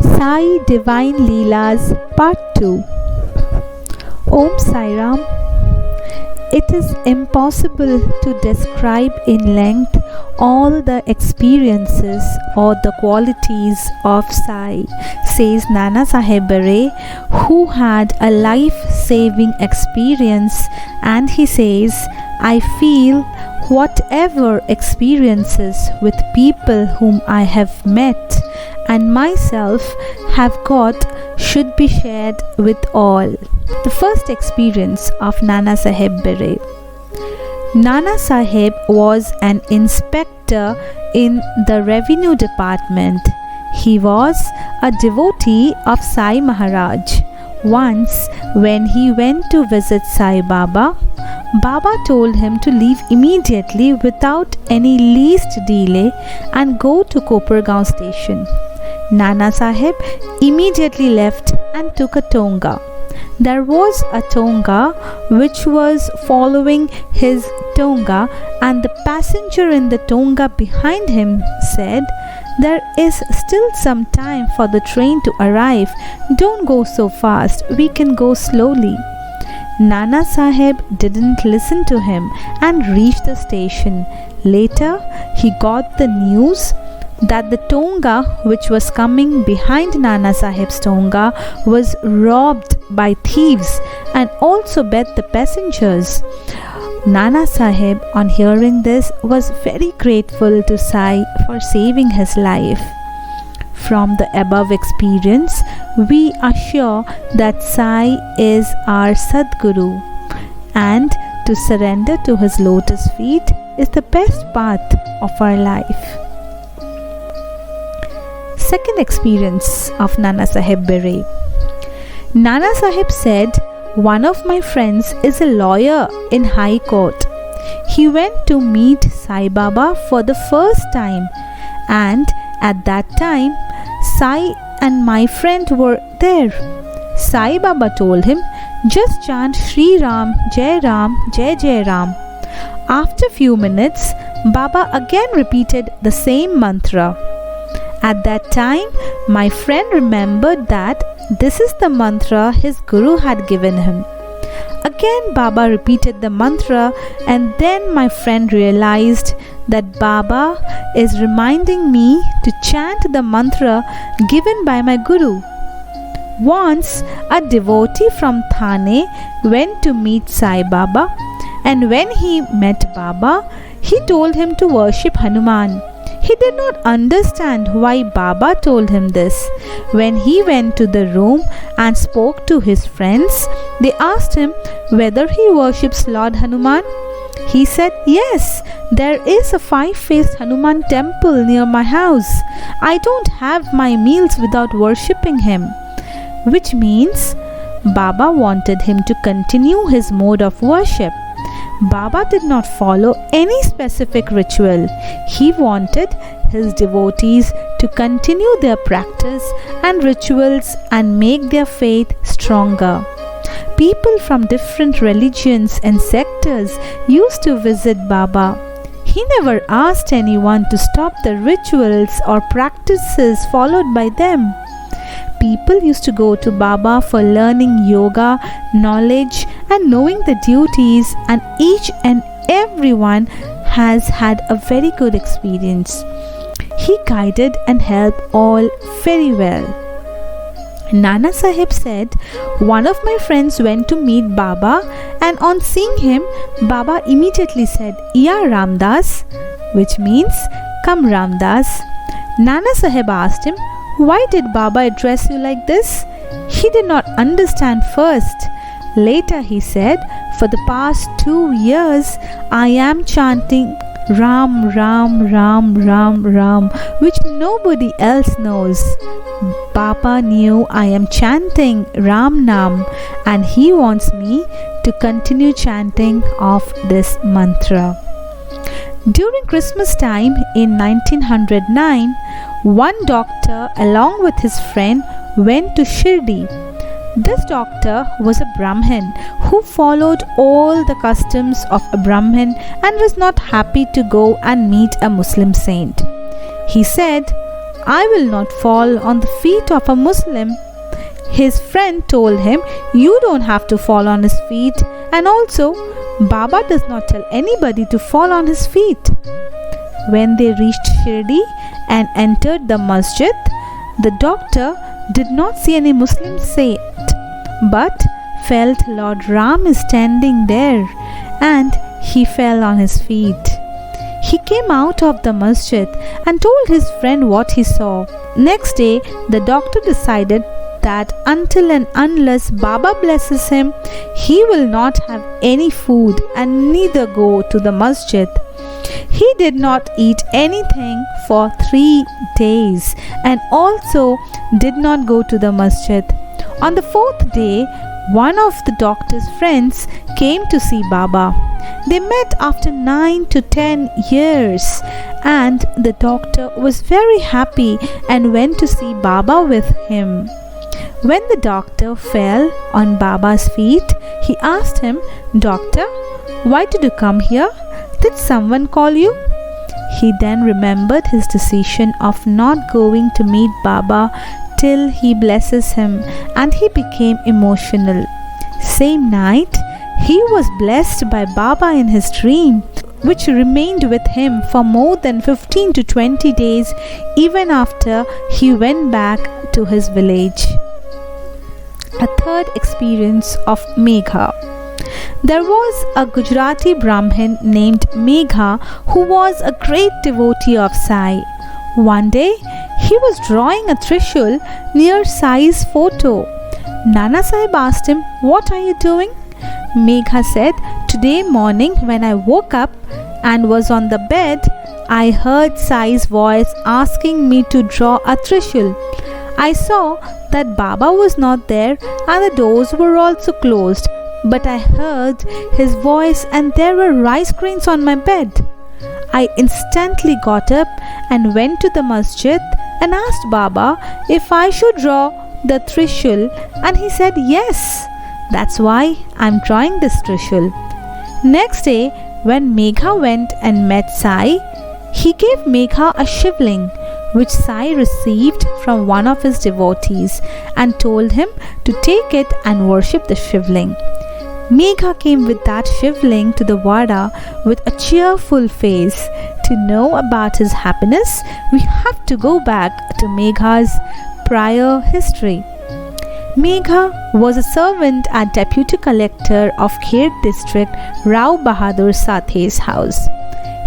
Sai Divine Leelas Part 2. Om Sai Ram. It is impossible to describe in length all the experiences or the qualities of Sai, says Nana Sahib Bare, who had a life-saving experience, and he says, I feel whatever experiences with people whom I have met and myself have got should be shared with all. The first experience of Nana Sahib Bare. Nana Sahib was an inspector in the revenue department. He was a devotee of Sai Maharaj. Once, when he went to visit Sai Baba, Baba told him to leave immediately without any least delay and go to Kopargaon station. Nana Sahib immediately left and took a tonga. There was a tonga which was following his tonga, and the passenger in the tonga behind him said, There is still some time for the train to arrive. Don't go so fast, we can go slowly. Nana Sahib didn't listen to him and reached the station. Later, he got the news that the tonga which was coming behind Nana Sahib's tonga was robbed by thieves and also bet the passengers. Nana Sahib, on hearing this, was very grateful to Sai for saving his life. From the above experience, we are sure that Sai is our Sadguru, and to surrender to his lotus feet is the best path of our life. Second experience of Nana Sahib Bare. Nana Sahib said, one of my friends is a lawyer in High Court. He went to meet Sai Baba for the first time, and at that time, Sai and my friend were there. Sai Baba told him, just chant Shri Ram, Jai Ram, Jai Jai Ram. After few minutes, Baba again repeated the same mantra. At that time, my friend remembered that this is the mantra his guru had given him. Again Baba repeated the mantra, and then my friend realized that Baba is reminding me to chant the mantra given by my guru. Once a devotee from Thane went to meet Sai Baba, and when he met Baba, he told him to worship Hanuman. He did not understand why Baba told him this. When he went to the room and spoke to his friends, they asked him whether he worships Lord Hanuman. He said, Yes, there is a 5-faced Hanuman temple near my house. I don't have my meals without worshipping him. Which means Baba wanted him to continue his mode of worship. Baba did not follow any specific ritual. He wanted his devotees to continue their practice and rituals and make their faith stronger. People from different religions and sectors used to visit Baba. He never asked anyone to stop the rituals or practices followed by them. People used to go to Baba for learning yoga, knowledge, and knowing the duties, and each and everyone has had a very good experience. He guided and helped all very well. Nana Sahib said, one of my friends went to meet Baba, and on seeing him, Baba immediately said, Ya Ramdas, which means, Come Ramdas. Nana Sahib asked him, Why did Baba address you like this? He did not understand first. Later he said, For the past 2 years, I am chanting Ram, Ram, Ram, Ram, Ram, which nobody else knows. Baba knew I am chanting Ram Nam, and he wants me to continue chanting of this mantra. During Christmas time in 1909, one doctor along with his friend went to Shirdi. This doctor was a Brahmin who followed all the customs of a Brahmin and was not happy to go and meet a Muslim saint. He said, I will not fall on the feet of a Muslim. His friend told him, you don't have to fall on his feet, and also Baba does not tell anybody to fall on his feet. When they reached Shirdi and entered the masjid, the doctor did not see any Muslim saint, but felt Lord Ram is standing there, and he fell on his feet. He came out of the masjid and told his friend what he saw. Next day, the doctor decided that until and unless Baba blesses him, he will not have any food and neither go to the masjid. He did not eat anything for 3 days and also did not go to the masjid. On the 4th day, one of the doctor's friends came to see Baba. They met after 9 to 10 years, and the doctor was very happy and went to see Baba with him. When the doctor fell on Baba's feet, he asked him, Doctor, why did you come here? Did someone call you? He then remembered his decision of not going to meet Baba till he blesses him, and he became emotional. Same night, he was blessed by Baba in his dream, which remained with him for more than 15 to 20 days even after he went back to his village. A third experience of Megha. There was a Gujarati Brahmin named Megha who was a great devotee of Sai. One day, he was drawing a trishul near Sai's photo. Nana Sahib asked him, What are you doing? Megha said, Today morning when I woke up and was on the bed, I heard Sai's voice asking me to draw a trishul. I saw that Baba was not there and the doors were also closed, but I heard his voice and there were rice grains on my bed. I instantly got up and went to the masjid and asked Baba if I should draw the trishul, and he said yes. That's why I'm drawing this trishul. Next day, when Megha went and met Sai, he gave Megha a shivling which Sai received from one of his devotees and told him to take it and worship the shivling. Megha came with that shivling to the Vada with a cheerful face. To know about his happiness, we have to go back to Megha's prior history. Megha was a servant at Deputy Collector of Kher district Rao Bahadur Sathe's house.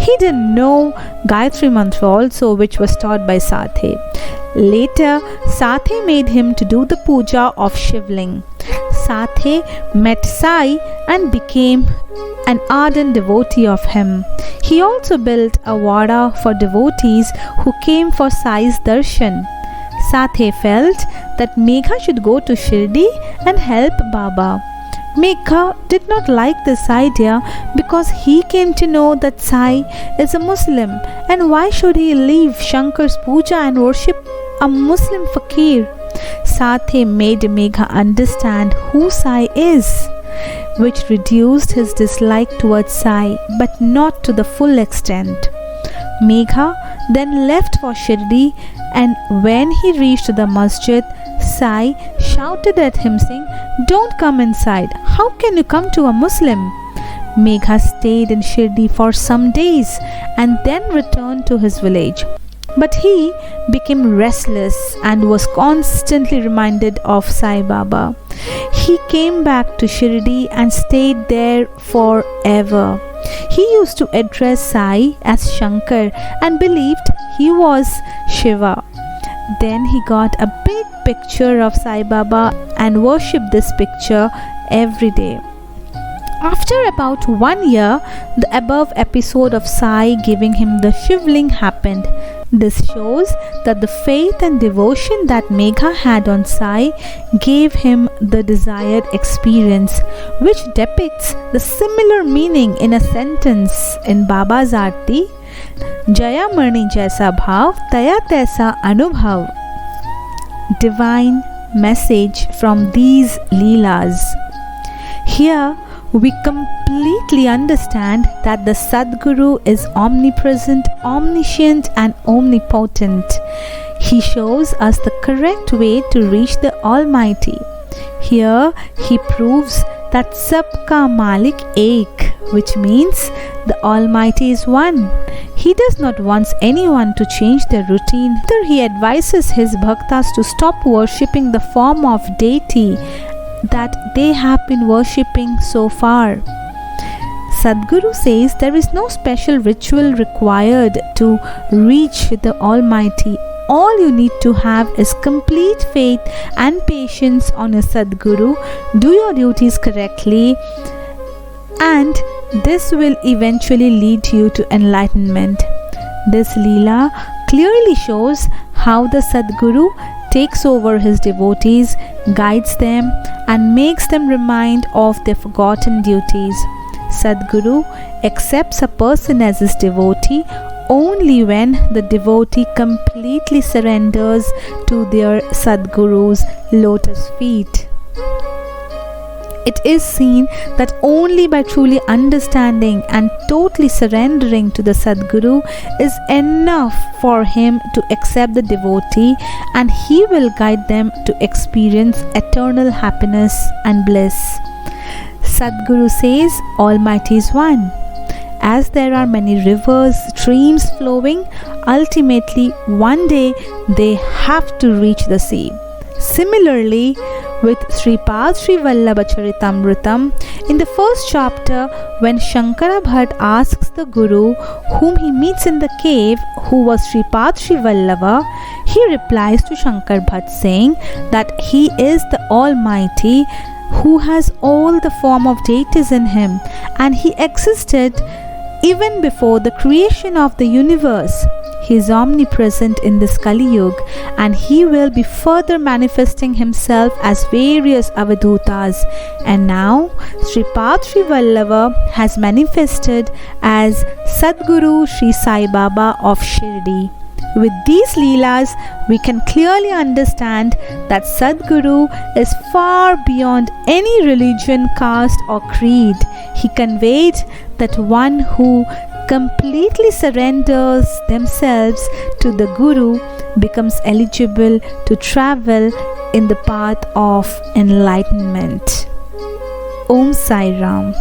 He didn't know Gayatri Mantra also, which was taught by Sathe. Later, Sathe made him to do the puja of Shivling. Sathe met Sai and became an ardent devotee of him. He also built a vada for devotees who came for Sai's darshan. Sathe felt that Megha should go to Shirdi and help Baba. Megha did not like this idea because he came to know that Sai is a Muslim, and why should he leave Shankar's puja and worship a Muslim fakir? Sathe made Megha understand who Sai is, which reduced his dislike towards Sai, but not to the full extent. Megha then left for Shirdi, and when he reached the masjid, Sai shouted at him saying, "Don't come inside. How can you come to a Muslim?" Megha stayed in Shirdi for some days and then returned to his village. But he became restless and was constantly reminded of Sai Baba. He came back to Shirdi and stayed there forever. He used to address Sai as Shankar and believed he was Shiva. Then he got a big picture of Sai Baba and worshipped this picture every day. After about 1 year, the above episode of Sai giving him the shivling happened. This shows that the faith and devotion that Megha had on Sai gave him the desired experience, which depicts the similar meaning in a sentence in Baba's Aarti, Jaya Mani Jaisa Bhav, Taya Taisa Anubhav. Divine message from these Leelas. Here, we completely understand that the Sadguru is omnipresent, omniscient and omnipotent. He shows us the correct way to reach the Almighty. Here he proves that Sabka Malik Ek, which means the Almighty is one. He does not want anyone to change their routine. Rather, he advises his bhaktas to stop worshipping the form of deity that they have been worshipping so far. Sadhguru says there is no special ritual required to reach the Almighty. All you need to have is complete faith and patience on a Sadhguru. Do your duties correctly, and this will eventually lead you to enlightenment. This Leela clearly shows how the Sadhguru takes over his devotees, guides them, and makes them remind of their forgotten duties. Sadhguru accepts a person as his devotee only when the devotee completely surrenders to their Sadhguru's lotus feet. It is seen that only by truly understanding and totally surrendering to the Sadhguru is enough for him to accept the devotee, and he will guide them to experience eternal happiness and bliss. Sadhguru says Almighty is one. As there are many rivers, streams flowing, ultimately one day they have to reach the sea. Similarly, with Sripad Sri Vallabha Charitamritam, in the first chapter, when Shankara Bhatt asks the Guru, whom he meets in the cave, who was Sripad Sri Vallabha, he replies to Shankar Bhatt saying that he is the Almighty who has all the form of deities in him, and he existed even before the creation of the universe. He is omnipresent in this Kali Yuga, and he will be further manifesting himself as various avadutas. And now Sripad Sri Vallabha has manifested as Sadhguru Sri Sai Baba of Shirdi. With these Leelas, we can clearly understand that Sadhguru is far beyond any religion, caste or creed. He conveyed that one who completely surrenders themselves to the Guru becomes eligible to travel in the path of enlightenment. Om Sai Ram.